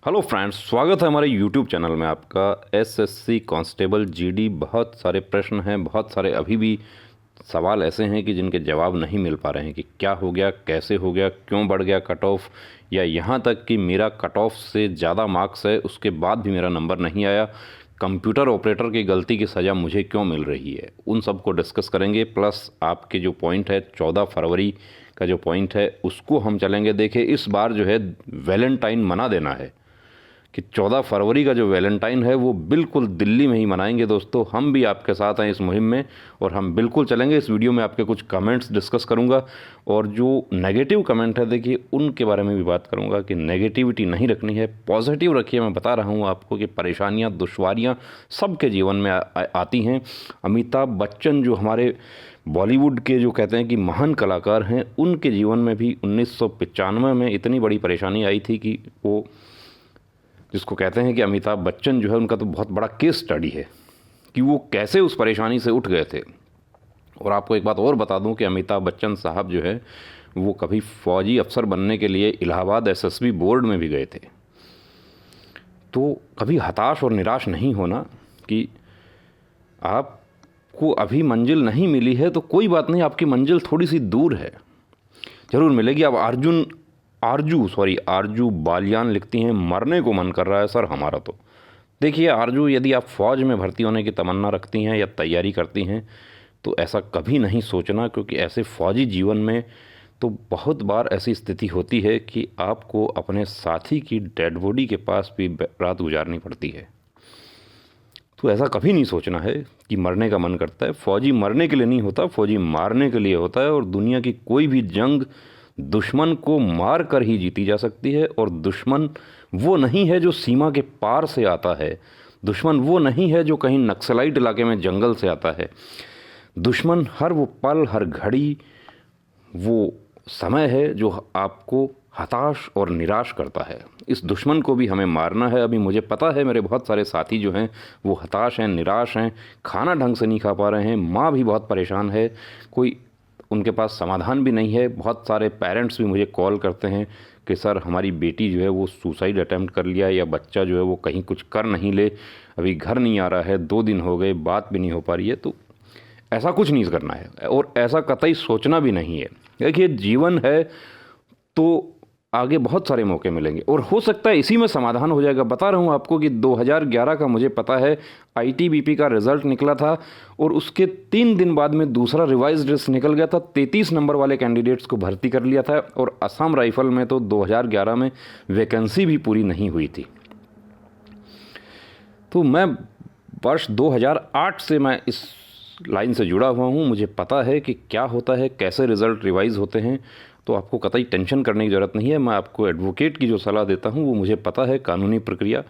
Hello friends, स्वागत है हमारे यूट्यूब चैनल में आपका। एसएससी कांस्टेबल जीडी, बहुत सारे प्रश्न हैं, बहुत सारे अभी भी सवाल ऐसे हैं कि जिनके जवाब नहीं मिल पा रहे हैं कि क्या हो गया, कैसे हो गया, क्यों बढ़ गया कट ऑफ, या यहाँ तक कि मेरा कट ऑफ से ज़्यादा मार्क्स है उसके बाद भी मेरा नंबर नहीं आया। कंप्यूटर ऑपरेटर की गलती की सज़ा मुझे क्यों मिल रही है, उन सब को डिस्कस करेंगे। प्लस आपके जो पॉइंट है 14 फरवरी का जो पॉइंट है उसको हम चलेंगे। देखिए, इस बार जो है वैलेंटाइन मना देना है कि 14 फरवरी का जो वैलेंटाइन है वो बिल्कुल दिल्ली में ही मनाएंगे दोस्तों। हम भी आपके साथ हैं इस मुहिम में और हम बिल्कुल चलेंगे। इस वीडियो में आपके कुछ कमेंट्स डिस्कस करूंगा और जो नेगेटिव कमेंट है देखिए उनके बारे में भी बात करूंगा कि नेगेटिविटी नहीं रखनी है, पॉजिटिव रखिए। मैं बता रहा हूं आपको कि परेशानियां, दुश्वारियां सबके जीवन में आती हैं। अमिताभ बच्चन जो हमारे बॉलीवुड के जो कहते हैं कि महान कलाकार हैं, उनके जीवन में भी 1995 में इतनी बड़ी परेशानी आई थी कि वो, जिसको कहते हैं कि अमिताभ बच्चन जो है उनका तो बहुत बड़ा केस स्टडी है कि वो कैसे उस परेशानी से उठ गए थे। और आपको एक बात और बता दूं कि अमिताभ बच्चन साहब जो है वो कभी फौजी अफसर बनने के लिए इलाहाबाद एसएसबी बोर्ड में भी गए थे। तो कभी हताश और निराश नहीं होना कि आपको अभी मंजिल नहीं मिली है तो कोई बात नहीं, आपकी मंजिल थोड़ी सी दूर है, ज़रूर मिलेगी। अब आरजू बालियान लिखती हैं, मरने को मन कर रहा है सर हमारा तो। देखिए आरजू, यदि आप फ़ौज में भर्ती होने की तमन्ना रखती हैं या तैयारी करती हैं तो ऐसा कभी नहीं सोचना, क्योंकि ऐसे फ़ौजी जीवन में तो बहुत बार ऐसी स्थिति होती है कि आपको अपने साथी की डेड बॉडी के पास भी रात गुजारनी पड़ती है। तो ऐसा कभी नहीं सोचना है कि मरने का मन करता है। फ़ौजी मरने के लिए नहीं होता, फ़ौजी मारने के लिए होता है। और दुनिया की कोई भी जंग दुश्मन को मार कर ही जीती जा सकती है। और दुश्मन वो नहीं है जो सीमा के पार से आता है, दुश्मन वो नहीं है जो कहीं नक्सलाइट इलाके में जंगल से आता है। दुश्मन हर वो पल, हर घड़ी, वो समय है जो आपको हताश और निराश करता है। इस दुश्मन को भी हमें मारना है। अभी मुझे पता है मेरे बहुत सारे साथी जो हैं वो हताश हैं, निराश हैं, खाना ढंग से नहीं खा पा रहे हैं, माँ भी बहुत परेशान है, कोई उनके पास समाधान भी नहीं है। बहुत सारे पेरेंट्स भी मुझे कॉल करते हैं कि सर हमारी बेटी जो है वो सुसाइड अटैम्प्ट कर लिया, या बच्चा जो है वो कहीं कुछ कर नहीं ले, अभी घर नहीं आ रहा है, 2 दिन हो गए, बात भी नहीं हो पा रही है। तो ऐसा कुछ नहीं करना है और ऐसा कतई सोचना भी नहीं है। देखिए जीवन है तो आगे बहुत सारे मौके मिलेंगे और हो सकता है इसी में समाधान हो जाएगा। बता रहा हूँ आपको कि 2011 का मुझे पता है आईटीबीपी का रिज़ल्ट निकला था और उसके 3 दिन बाद में दूसरा रिवाइज्ड लिस्ट निकल गया था। 33 नंबर वाले कैंडिडेट्स को भर्ती कर लिया था और असम राइफल में तो 2011 में वैकेंसी भी पूरी नहीं हुई थी। तो मैं वर्ष 2008 से मैं इस लाइन से जुड़ा हुआ हूँ, मुझे पता है कि क्या होता है, कैसे रिज़ल्ट रिवाइज़ होते हैं। तो आपको कतई टेंशन करने की ज़रूरत नहीं है। मैं आपको एडवोकेट की जो सलाह देता हूँ वो मुझे पता है, कानूनी प्रक्रिया,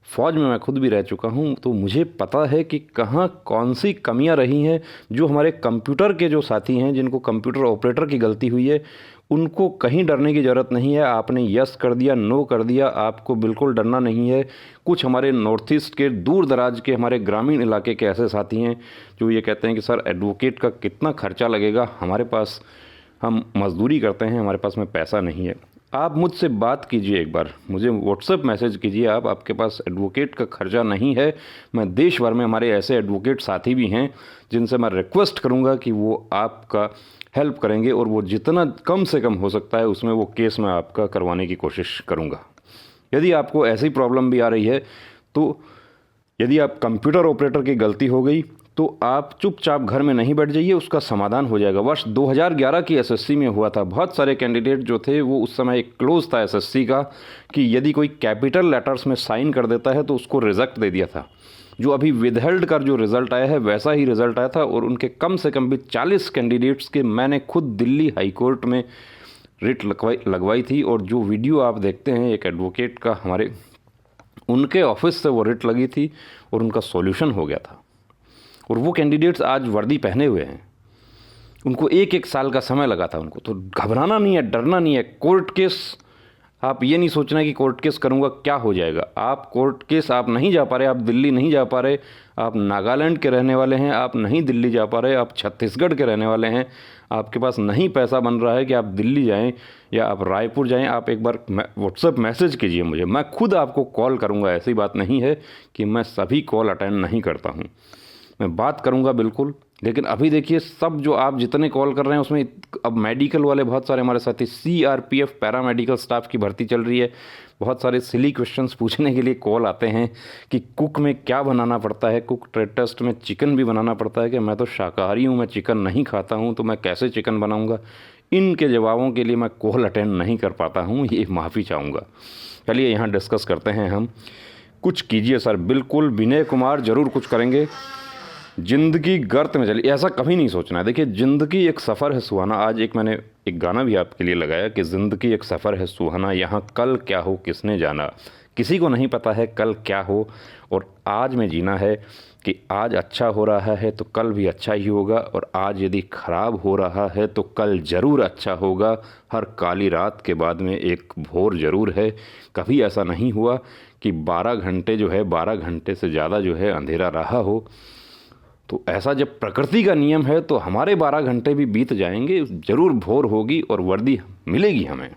फ़ौज में मैं खुद भी रह चुका हूँ, तो मुझे पता है कि कहाँ कौन सी कमियाँ रही हैं। जो हमारे कंप्यूटर के जो साथी हैं, जिनको कंप्यूटर ऑपरेटर की गलती हुई है, उनको कहीं डरने की ज़रूरत नहीं है। आपने यस कर दिया, नो कर दिया, आपको बिल्कुल डरना नहीं है। कुछ हमारे नॉर्थ ईस्ट के दूर दराज के, हमारे ग्रामीण इलाके के ऐसे साथी हैं जो ये कहते हैं कि सर एडवोकेट का कितना खर्चा लगेगा, हमारे पास, हम मजदूरी करते हैं, हमारे पास में पैसा नहीं है। आप मुझसे बात कीजिए, एक बार मुझे व्हाट्सएप मैसेज कीजिए, आपके पास एडवोकेट का खर्चा नहीं है। मैं देश भर में हमारे ऐसे एडवोकेट साथी भी हैं जिनसे मैं रिक्वेस्ट करूंगा कि वो आपका हेल्प करेंगे और वो जितना कम से कम हो सकता है उसमें वो केस मैं आपका करवाने की कोशिश करूंगा। यदि आपको ऐसी प्रॉब्लम भी आ रही है तो यदि आप कंप्यूटर ऑपरेटर की गलती हो गई तो आप चुपचाप घर में नहीं बैठ जाइए, उसका समाधान हो जाएगा। वर्ष 2011 की एसएससी में हुआ था। बहुत सारे कैंडिडेट जो थे वो, उस समय एक क्लोज था एसएससी का कि यदि कोई कैपिटल लेटर्स में साइन कर देता है तो उसको रिजेक्ट दे दिया था। जो अभी विदहेल्ड का जो रिज़ल्ट आया है वैसा ही रिज़ल्ट आया था और उनके कम से कम भी 40 कैंडिडेट्स के मैंने खुद दिल्ली हाई कोर्ट में रिट लगवाई थी। और जो वीडियो आप देखते हैं एक एडवोकेट का, हमारे उनके ऑफिस से वो रिट लगी थी और उनका सॉल्यूशन हो गया था। और वो कैंडिडेट्स आज वर्दी पहने हुए हैं, उनको 1-1 साल का समय लगा था उनको। तो घबराना नहीं है, डरना नहीं है। कोर्ट केस आप ये नहीं सोचना कि कोर्ट केस करूँगा क्या हो जाएगा। आप कोर्ट केस आप नहीं जा पा रहे, आप दिल्ली नहीं जा पा रहे, आप नागालैंड के रहने वाले हैं, आप नहीं दिल्ली जा पा रहे, आप छत्तीसगढ़ के रहने वाले हैं, आपके पास नहीं पैसा बन रहा है कि आप दिल्ली जाएं या आप रायपुर जाएं, आप एक बार व्हाट्सएप मैसेज कीजिए मुझे, मैं खुद आपको कॉल करूंगा। ऐसी बात नहीं है कि मैं सभी कॉल अटेंड नहीं करता हूं, मैं बात करूंगा बिल्कुल। लेकिन अभी देखिए, सब जो आप जितने कॉल कर रहे हैं उसमें अब मेडिकल वाले बहुत सारे हमारे साथी, सीआरपीएफ पैरामेडिकल स्टाफ की भर्ती चल रही है, बहुत सारे सिली क्वेश्चंस पूछने के लिए कॉल आते हैं कि कुक में क्या बनाना पड़ता है, कुक ट्रेड टेस्ट में चिकन भी बनाना पड़ता है कि मैं तो शाकाहारी हूँ, मैं चिकन नहीं खाता हूँ, तो मैं कैसे चिकन बनाऊँगा। इनके जवाबों के लिए मैं कॉल अटेंड नहीं कर पाता हूँ, ये माफ़ी चाहूँगा। चलिए यहाँ डिस्कस करते हैं हम। कुछ कीजिए सर। बिल्कुल विनय कुमार, ज़रूर कुछ करेंगे। ज़िंदगी गर्त में चली, ऐसा कभी नहीं सोचना है। देखिए, ज़िंदगी एक सफ़र है सुहाना। आज मैंने एक गाना भी आपके लिए लगाया कि ज़िंदगी एक सफ़र है सुहाना, यहाँ कल क्या हो किसने जाना। किसी को नहीं पता है कल क्या हो, और आज में जीना है कि आज अच्छा हो रहा है तो कल भी अच्छा ही होगा, और आज यदि ख़राब हो रहा है तो कल ज़रूर अच्छा होगा। हर काली रात के बाद में एक भोर ज़रूर है। कभी ऐसा नहीं हुआ कि 12 घंटे जो है, 12 घंटे से ज़्यादा जो है अंधेरा रहा हो। तो ऐसा जब प्रकृति का नियम है तो हमारे 12 घंटे भी बीत जाएंगे, ज़रूर भोर होगी और वर्दी मिलेगी हमें।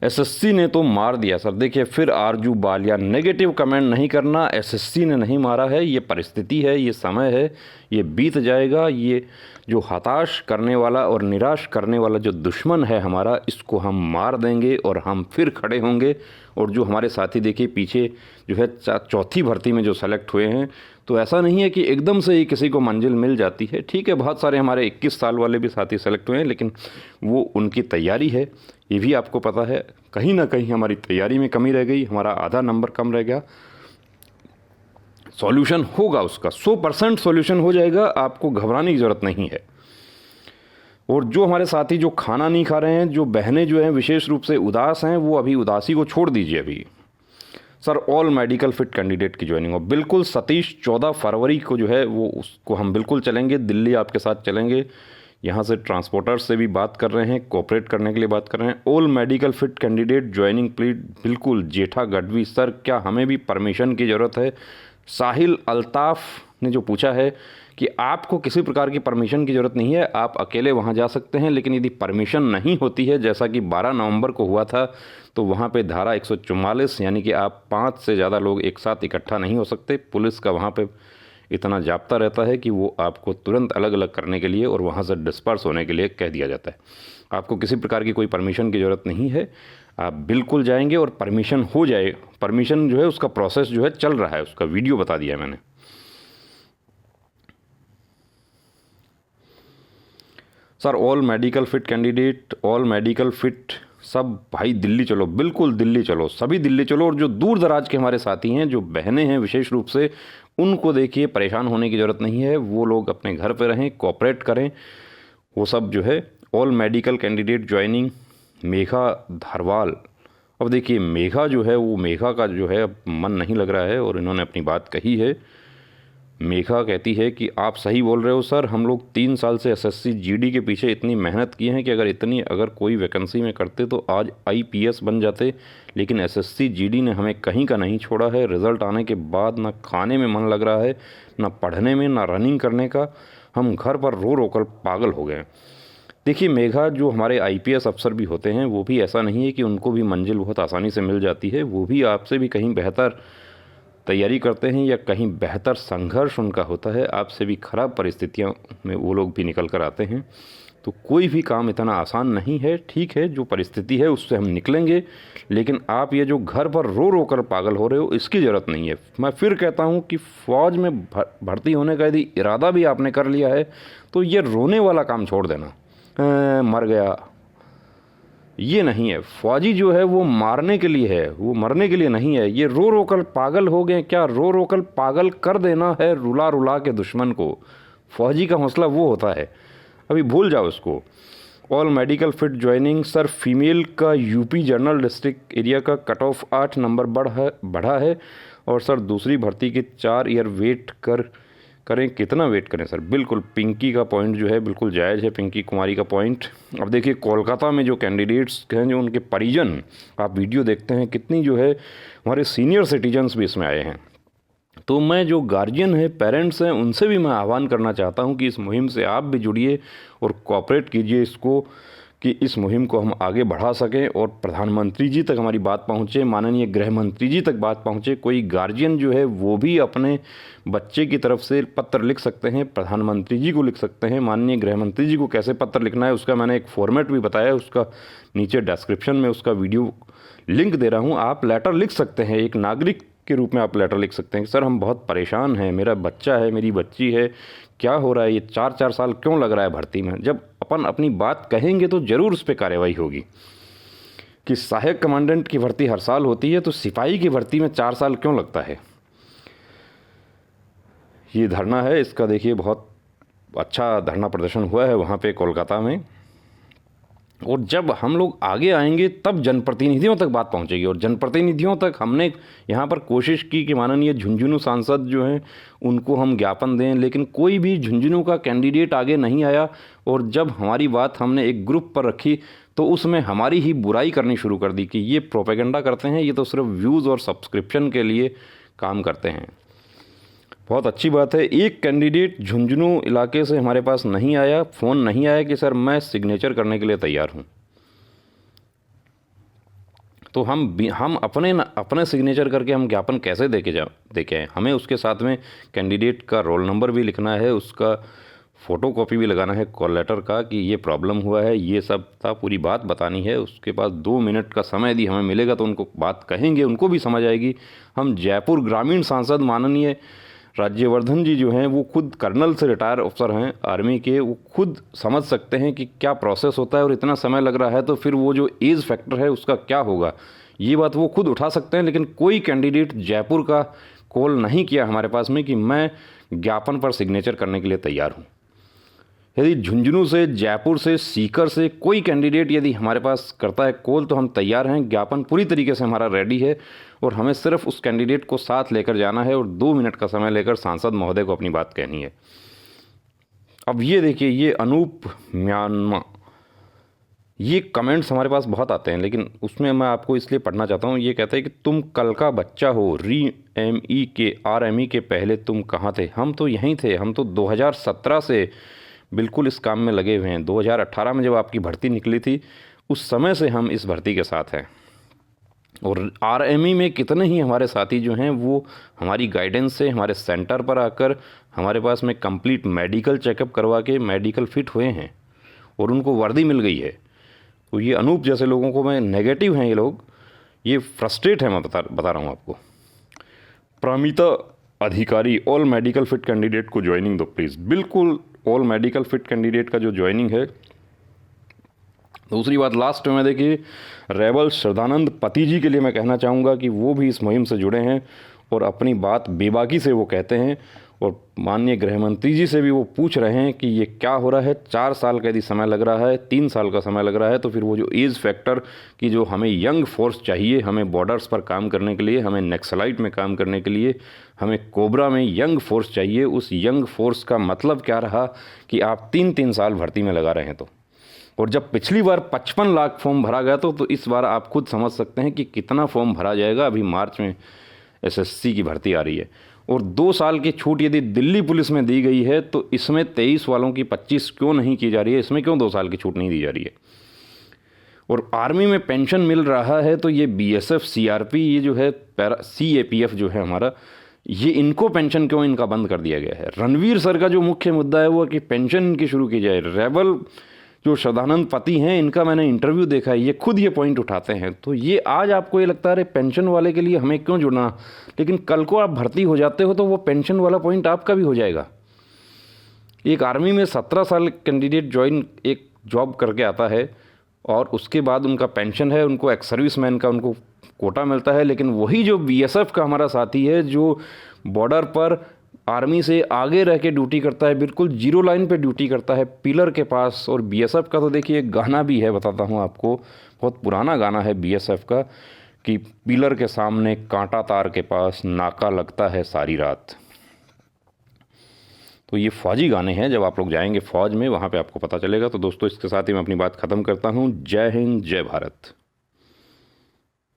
एसएससी ने तो मार दिया सर। देखिए, फिर आरजू बालिया, नेगेटिव कमेंट नहीं करना। एसएससी ने नहीं मारा है, ये परिस्थिति है, ये समय है, ये बीत जाएगा। ये जो हताश करने वाला और निराश करने वाला जो दुश्मन है हमारा, इसको हम मार देंगे और हम फिर खड़े होंगे। और जो हमारे साथी देखिए पीछे जो है चौथी भर्ती में जो सेलेक्ट हुए हैं, तो ऐसा नहीं है कि एकदम से ही किसी को मंजिल मिल जाती है। ठीक है, बहुत सारे हमारे 21 साल वाले भी साथी सेलेक्ट हुए हैं, लेकिन वो उनकी तैयारी है, ये भी आपको पता है। कहीं ना कहीं हमारी तैयारी में कमी रह गई, हमारा आधा नंबर कम रह गया। सॉल्यूशन होगा उसका, 100% सॉल्यूशन हो जाएगा, आपको घबराने की ज़रूरत नहीं है। और जो हमारे साथी जो खाना नहीं खा रहे हैं, जो बहनें जो हैं विशेष रूप से उदास हैं, वो अभी उदासी को छोड़ दीजिए अभी। Sir, all medical fit candidate की ज्वाइनिंग हो। बिल्कुल सतीश, 14 फरवरी को जो है वो उसको हम बिल्कुल चलेंगे, दिल्ली आपके साथ चलेंगे। यहाँ से ट्रांसपोर्टर्स से भी बात कर रहे हैं, कोऑपरेट करने के लिए बात कर रहे हैं। All medical fit candidate joining please. बिल्कुल जेठा गढ़वी, सर क्या हमें भी परमिशन की ज़रूरत है? साहिल अल्ताफ़ ने जो पूछा है कि आपको किसी प्रकार की परमिशन की ज़रूरत नहीं है, आप अकेले वहाँ जा सकते हैं, लेकिन यदि परमिशन नहीं होती है, जैसा कि 12 नवंबर को हुआ था, तो वहाँ पे धारा 144, यानी कि आप 5 से ज़्यादा लोग एक साथ इकट्ठा नहीं हो सकते। पुलिस का वहाँ पे इतना जाब्ता रहता है कि वो आपको तुरंत अलग अलग करने के लिए और वहाँ से डिस्पर्स होने के लिए कह दिया जाता है। आपको किसी प्रकार की कोई परमिशन की ज़रूरत नहीं है, आप बिल्कुल जाएंगे और परमिशन हो जाए। परमिशन जो है उसका प्रोसेस जो है चल रहा है, उसका वीडियो बता दिया है मैंने। Sir, all medical fit candidate, all medical fit सब भाई दिल्ली चलो, बिल्कुल दिल्ली चलो, सभी दिल्ली चलो। और जो दूर दराज के हमारे साथी हैं, जो बहनें हैं विशेष रूप से, उनको देखिए परेशान होने की ज़रूरत नहीं है, वो लोग अपने घर पे रहें, कोऑपरेट करें, वो सब जो है। All medical candidate joining. Megha Dharwal, अब देखिए मेघा जो है, वो मेघा का जो है अब मन नहीं लग रहा है और इन्होंने अपनी बात कही है। मेघा कहती है कि आप सही बोल रहे हो सर, हम लोग 3 साल से एसएससी जीडी के पीछे इतनी मेहनत की है कि अगर कोई वैकेंसी में करते तो आज आईपीएस बन जाते, लेकिन एसएससी जीडी ने हमें कहीं का नहीं छोड़ा है। रिज़ल्ट आने के बाद ना खाने में मन लग रहा है, ना पढ़ने में, ना रनिंग करने का। हम घर पर रो रो कर पागल हो गए। देखिए मेघा, जो हमारे आईपीएस अफसर भी होते हैं, वो भी ऐसा नहीं है कि उनको भी मंजिल बहुत आसानी से मिल जाती है। वो भी आपसे भी कहीं बेहतर तैयारी करते हैं या कहीं बेहतर संघर्ष उनका होता है, आपसे भी ख़राब परिस्थितियों में वो लोग भी निकल कर आते हैं। तो कोई भी काम इतना आसान नहीं है। ठीक है, जो परिस्थिति है उससे हम निकलेंगे, लेकिन आप ये जो घर पर रो रो कर पागल हो रहे हो, इसकी ज़रूरत नहीं है। मैं फिर कहता हूँ कि फ़ौज में भर्ती होने का यदि इरादा भी आपने कर लिया है, तो ये रोने वाला काम छोड़ देना, मर गया, ये नहीं है। फौजी जो है वो मारने के लिए है, वो मरने के लिए नहीं है। ये रो रो कर पागल हो गए, क्या रो रो कर पागल कर देना है रुला रुला के दुश्मन को। फौजी का हौसला वो होता है, अभी भूल जाओ उसको। All medical fit joining. Sir, female का यूपी जनरल डिस्ट्रिक्ट एरिया का कट ऑफ 8 नंबर बढ़ा है, और सर दूसरी भर्ती के 4 ईयर वेट कर करें, कितना वेट करें सर। बिल्कुल पिंकी का पॉइंट जो है बिल्कुल जायज़ है, पिंकी कुमारी का पॉइंट। अब देखिए कोलकाता में जो कैंडिडेट्स हैं, जो उनके परिजन, आप वीडियो देखते हैं कितनी जो है हमारे सीनियर सिटीजन्स भी इसमें आए हैं। तो मैं जो गार्जियन है, पेरेंट्स हैं, उनसे भी मैं आह्वान करना चाहता हूं कि इस मुहिम से आप भी जुड़िए और कोऑपरेट कीजिए इसको, कि इस मुहिम को हम आगे बढ़ा सकें और प्रधानमंत्री जी तक हमारी बात पहुंचे, माननीय गृह मंत्री जी तक बात पहुंचे। कोई गार्जियन जो है वो भी अपने बच्चे की तरफ से पत्र लिख सकते हैं, प्रधानमंत्री जी को लिख सकते हैं। माननीय गृह मंत्री जी को कैसे पत्र लिखना है उसका मैंने एक फॉर्मेट भी बताया है, उसका नीचे डिस्क्रिप्शन में उसका वीडियो लिंक दे रहा हूँ। आप लेटर लिख सकते हैं, एक नागरिक के रूप में आप लेटर लिख सकते हैं कि सर हम बहुत परेशान हैं, मेरा बच्चा है, मेरी बच्ची है, क्या हो रहा है, ये 4-4 साल क्यों लग रहा है भर्ती में। जब अपन अपनी बात कहेंगे तो ज़रूर उस पर कार्रवाई होगी। कि सहायक कमांडेंट की भर्ती हर साल होती है, तो सिपाही की भर्ती में 4 साल क्यों लगता है। ये धरना है, इसका देखिए बहुत अच्छा धरना प्रदर्शन हुआ है वहाँ पे कोलकाता में। और जब हम लोग आगे आएंगे तब जनप्रतिनिधियों तक बात पहुंचेगी, और जनप्रतिनिधियों तक हमने यहाँ पर कोशिश की कि माननीय झुंझुनू सांसद जो हैं उनको हम ज्ञापन दें, लेकिन कोई भी झुंझुनू का कैंडिडेट आगे नहीं आया। और जब हमारी बात हमने एक ग्रुप पर रखी तो उसमें हमारी ही बुराई करनी शुरू कर दी कि ये प्रोपेगेंडा करते हैं, ये तो सिर्फ व्यूज़ और सब्सक्रिप्शन के लिए काम करते हैं। बहुत अच्छी बात है, एक कैंडिडेट झुंझुनू इलाके से हमारे पास नहीं आया, फ़ोन नहीं आया कि सर मैं सिग्नेचर करने के लिए तैयार हूं। तो हम अपने सिग्नेचर करके हम ज्ञापन कैसे देके आए। हमें उसके साथ में कैंडिडेट का रोल नंबर भी लिखना है, उसका फ़ोटो कॉपी भी लगाना है कॉल लेटर का कि ये प्रॉब्लम हुआ है, ये सब था, पूरी बात बतानी है। उसके पास 2 मिनट का समय यदि हमें मिलेगा तो उनको बात कहेंगे, उनको भी समझ आएगी। हम जयपुर ग्रामीण सांसद माननीय राज्यवर्धन जी जो हैं वो खुद कर्नल से रिटायर अफसर हैं आर्मी के, वो खुद समझ सकते हैं कि क्या प्रोसेस होता है, और इतना समय लग रहा है तो फिर वो जो एज फैक्टर है उसका क्या होगा, ये बात वो खुद उठा सकते हैं। लेकिन कोई कैंडिडेट जयपुर का कॉल नहीं किया हमारे पास में कि मैं ज्ञापन पर सिग्नेचर करने के लिए तैयार हूँ। यदि झुंझुनू से, जयपुर से, सीकर से कोई कैंडिडेट यदि हमारे पास करता है कॉल तो हम तैयार हैं, ज्ञापन पूरी तरीके से हमारा रेडी है, और हमें सिर्फ उस कैंडिडेट को साथ लेकर जाना है और 2 मिनट का समय लेकर सांसद महोदय को अपनी बात कहनी है। अब ये देखिए, ये अनूप म्यांमा, ये कमेंट्स हमारे पास बहुत आते हैं, लेकिन उसमें मैं आपको इसलिए पढ़ना चाहता हूँ। ये कहता है कि तुम कल का बच्चा हो, RME के पहले तुम कहाँ थे। हम तो यहीं थे, हम तो 2017 से बिल्कुल इस काम में लगे हुए हैं। 2018 में जब आपकी भर्ती निकली थी उस समय से हम इस भर्ती के साथ हैं। और RME में कितने ही हमारे साथी जो हैं वो हमारी गाइडेंस से हमारे सेंटर पर आकर हमारे पास में कंप्लीट मेडिकल चेकअप करवा के मेडिकल फिट हुए हैं और उनको वर्दी मिल गई है। तो ये अनूप जैसे लोगों को मैं, नेगेटिव हैं ये लोग, ये फ्रस्ट्रेट है, मैं बता रहा हूँ आपको। प्रामिता अधिकारी, ऑल मेडिकल फिट कैंडिडेट को ज्वाइनिंग दो प्लीज़। बिल्कुल ऑल मेडिकल फिट कैंडिडेट का जो ज्वाइनिंग है। दूसरी बात लास्ट में देखिए, रेबल श्रद्धानंद पति जी के लिए मैं कहना चाहूँगा कि वो भी इस मुहिम से जुड़े हैं और अपनी बात बेबाकी से वो कहते हैं, और माननीय गृह मंत्री जी से भी वो पूछ रहे हैं कि ये क्या हो रहा है। 4 साल का यदि समय लग रहा है, 3 साल का समय लग रहा है, तो फिर वो जो एज फैक्टर की जो हमें यंग फोर्स चाहिए, हमें बॉर्डर्स पर काम करने के लिए, हमें नक्सलाइट में काम करने के लिए, हमें कोबरा में यंग फोर्स चाहिए। उस यंग फोर्स का मतलब क्या रहा कि आप 3-3 साल भर्ती में लगा रहे हैं। तो और जब पिछली बार 55 लाख फॉर्म भरा गया तो इस बार आप खुद समझ सकते हैं कि कितना फॉर्म भरा जाएगा। अभी मार्च में SSC की भर्ती आ रही है, और 2 साल की छूट यदि दिल्ली पुलिस में दी गई है तो इसमें 23 वालों की 25 क्यों नहीं की जा रही है, इसमें क्यों 2 साल की छूट नहीं दी जा रही है। और आर्मी में पेंशन मिल रहा है तो ये BSF CRP, ये जो है CAPF जो है हमारा, ये इनको पेंशन क्यों इनका बंद कर दिया गया है। रणवीर सर का जो मुख्य मुद्दा है वो कि पेंशन इनकी शुरू की जाए। रेबल जो श्रद्धानंद पति हैं, इनका मैंने इंटरव्यू देखा है, ये खुद ये पॉइंट उठाते हैं। तो ये आज आपको ये लगता है अरे पेंशन वाले के लिए हमें क्यों जुड़ना, लेकिन कल को आप भर्ती हो जाते हो तो वो पेंशन वाला पॉइंट आपका भी हो जाएगा। एक आर्मी में 17 साल कैंडिडेट ज्वाइन एक जॉब करके आता है और उसके बाद उनका पेंशन है, उनको एक्स सर्विसमैन का उनको कोटा मिलता है। लेकिन वही जो BSF का हमारा साथी है जो बॉर्डर पर आर्मी से आगे रह के ड्यूटी करता है, बिल्कुल जीरो लाइन पे ड्यूटी करता है, पिलर के पास। और BSF का तो देखिए एक गाना भी है, बताता हूँ आपको, बहुत पुराना गाना है BSF का, कि पिलर के सामने कांटा तार के पास नाका लगता है सारी रात। तो ये फ़ौजी गाने हैं, जब आप लोग जाएंगे फ़ौज में वहाँ पे आपको पता चलेगा। तो दोस्तों इसके साथ ही मैं अपनी बात ख़त्म करता हूँ। जय हिंद, जय भारत।